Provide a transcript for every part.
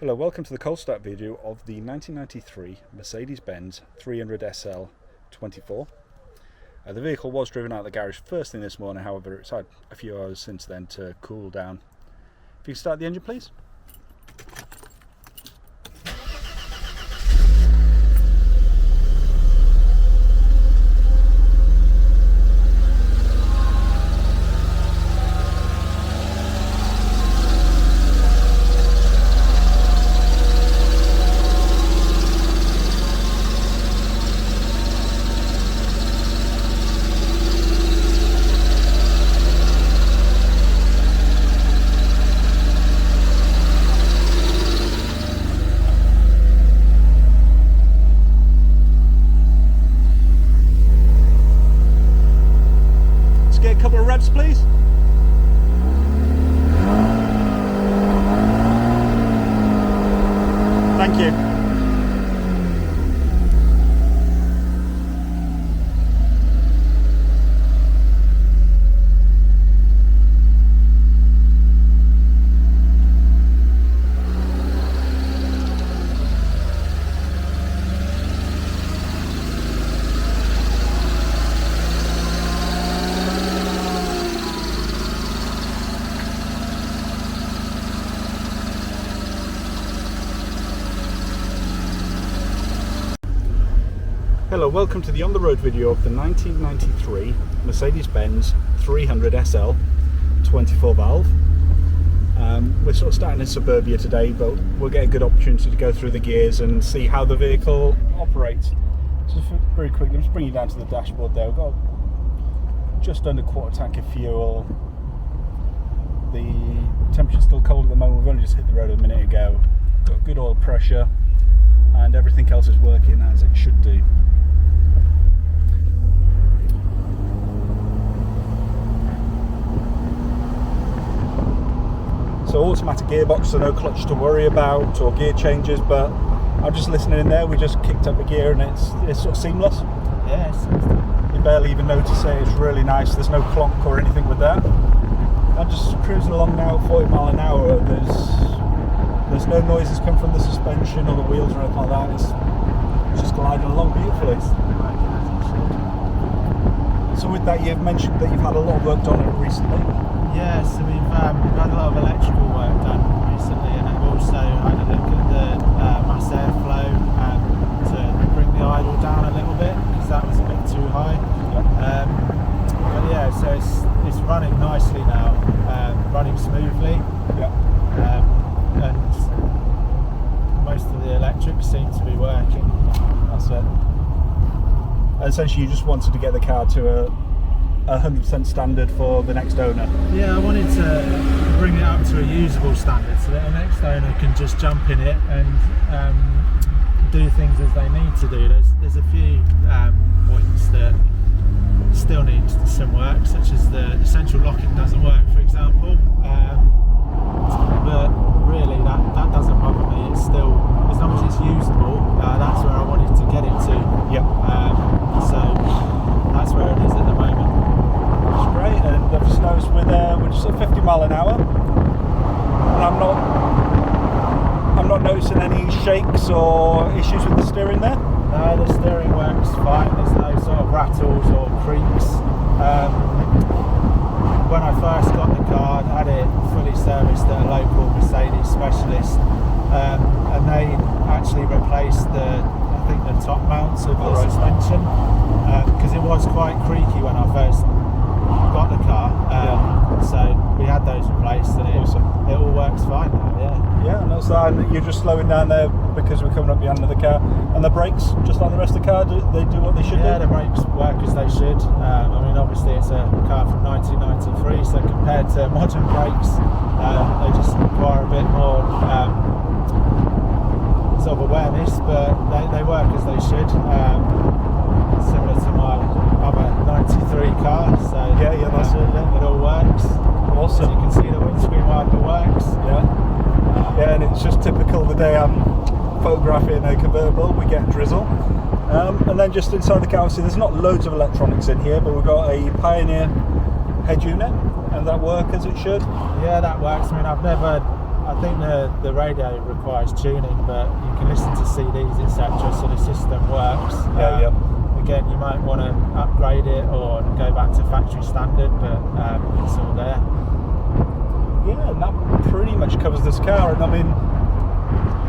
Hello, welcome to the cold start video of the 1993 Mercedes-Benz 300 SL 24. The vehicle was driven out of the garage first thing this morning, however it's had a few hours since then to cool down. If you can start the engine please. Get a couple of revs please. Thank you. Hello, welcome to the on the road video of the 1993 Mercedes-Benz 300 SL 24 valve. We're sort of starting in suburbia today, but we'll get a good opportunity to go through the gears and see how the vehicle operates. So very quickly, just bring you down to the dashboard there. We've got just under quarter tank of fuel. The temperature's still cold at the moment. We've only just hit the road a minute ago. Got good oil pressure and everything else is working as it should do. So automatic gearbox, so no clutch to worry about or gear changes, but I'm just listening in there, we just kicked up a gear and it's sort of seamless. Yes. You barely even notice it, it's really nice, there's no clonk or anything with that. I'm just cruising along now at 40 mile an hour, there's no noises come from the suspension or the wheels or anything like that, it's just gliding along beautifully. So with that, you've mentioned that you've had a lot of work done on it recently. Yes, so we've had a lot of electrical work done recently, and I've also had a look at the mass airflow to bring the idle down a little bit because that was a bit too high. Yep. But yeah, so it's running nicely now, running smoothly. Yep. And most of the electrics seem to be working. That's it. And essentially you just wanted to get the car to a 100% standard for the next owner. Yeah, I wanted to bring it up to a usable standard so that the next owner can just jump in it and do things as they need to do. There's a few points that still need some work, such as the central locking doesn't work, for example. But really, that doesn't bother me. It's still, as long as it's usable, that's where I wanted to get it to. Yep. So that's where it is at the moment. That's great, and I've just noticed we're just at 50 mile an hour, and I'm not noticing any shakes or issues with the steering there. No, the steering works fine. There's no sort of rattles or creaks. When I first got the car, I had it fully serviced at a local Mercedes specialist, and they actually replaced the top mounts of the suspension because it was quite creaky when I first got the car. So we had those replaced, and it all works fine now. Yeah, and that's that. And you're just slowing down there because we're coming up behind the car, and the brakes, just like the rest of the car, they do what they should do. Yeah, the brakes work as they should. I mean, obviously it's a car from 1993, so compared to modern brakes, they just require a bit more sort of awareness, but they work as they should. Similar to my other 93 car, so yeah, that's it. It all works. Awesome. As you can see, the windscreen wiper works. Yeah, and it's just typical the day I'm photographing a convertible, we get drizzle. And then just inside the car, obviously there's not loads of electronics in here, but we've got a Pioneer head unit, and that work as it should. Yeah, that works. I mean, I've never I think the radio requires tuning, but you can listen to CDs, etc. So the system works. Yeah. Again, you might want to upgrade it or go back to factory standard, but it's all there. Yeah, and that pretty much covers this car. And I mean,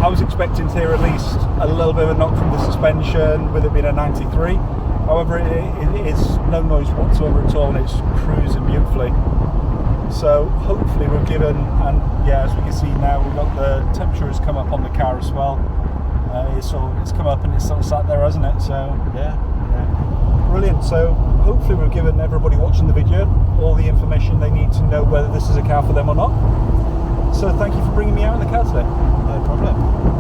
I was expecting to hear at least a little bit of a knock from the suspension with it being a 93. However, it is no noise whatsoever at all, and it's cruising beautifully. So hopefully we're given, and yeah, as we can see now, we've got the temperature has come up on the car as well. It's come up and it's sort of sat there, hasn't it? So Yeah. brilliant. So hopefully we've given everybody watching the video all the information they need to know whether this is a car for them or not. So thank you for bringing me out in the car today. No problem.